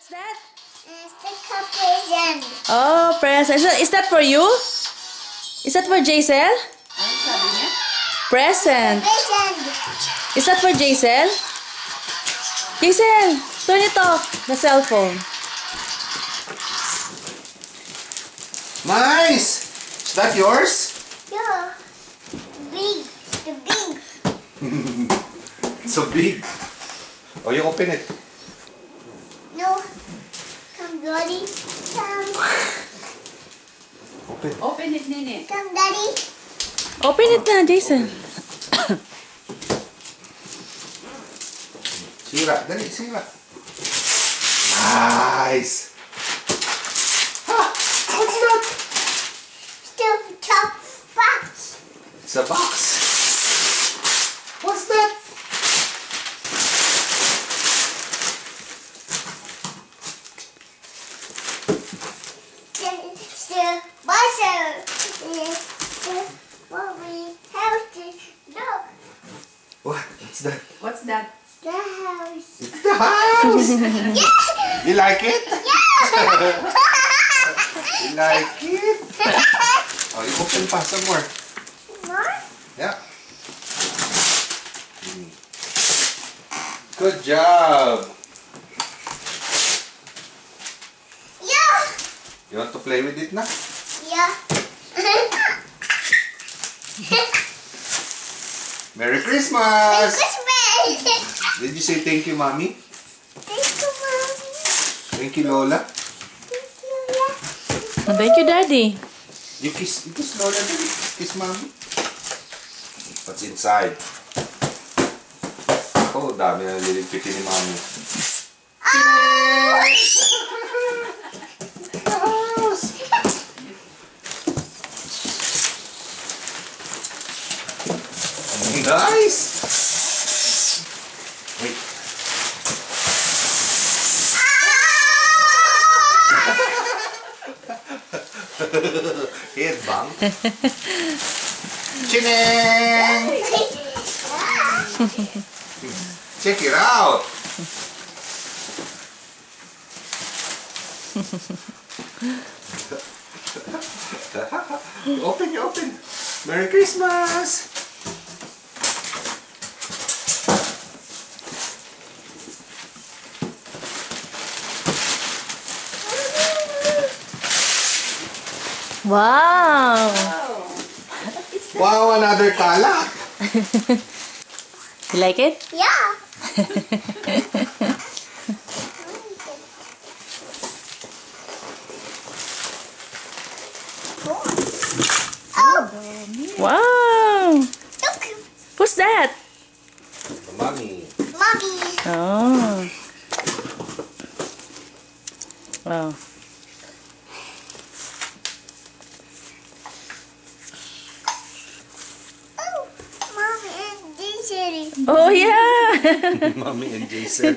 What's that? It's the present. Oh, present. Is that for you? Is that for Jaisel? Ano sabi niya? Present. Present. Is that for Jaisel? Jaisel, turn it off. The cell phone. Nice! Is that yours? Yeah. Big. The big. It's so big. Oh, you open it. No. Come, Daddy. Come. Open. Open it, Nene. Come, Daddy. Open it na, Jaisel. Sira. Dali, sira. Nice! Ha! What's that? Still top box. It's a box. What's that? Still buzzer. Still what we have to look. What? What's that? What's that? The house. It's the house! Yeah. You like it? Yeah. You like it? Oh, you open pa some more. More? Yeah. Good job. Yeah. You want to play with it na? Yeah. Merry Merry Christmas! Christmas. Did you say thank you, Mommy? Thank you, Mommy. Thank you, Lola. Thank you, yeah. Thank you, Daddy. You kiss Lola, dali. Kiss Mommy. What's inside? Oh, dami na nilipitin ni Mommy. Oh! Nice! Wait. Headbang. Chineng! Check it out! Open, you open. Merry Christmas! Wow. Wow, another kala. You like it? Yeah. Oh, Wow. look, What's that? Mommy. Mommy. Oh. Wow. Oh, Mommy and Disney. Oh, yeah. Mommy and Jason.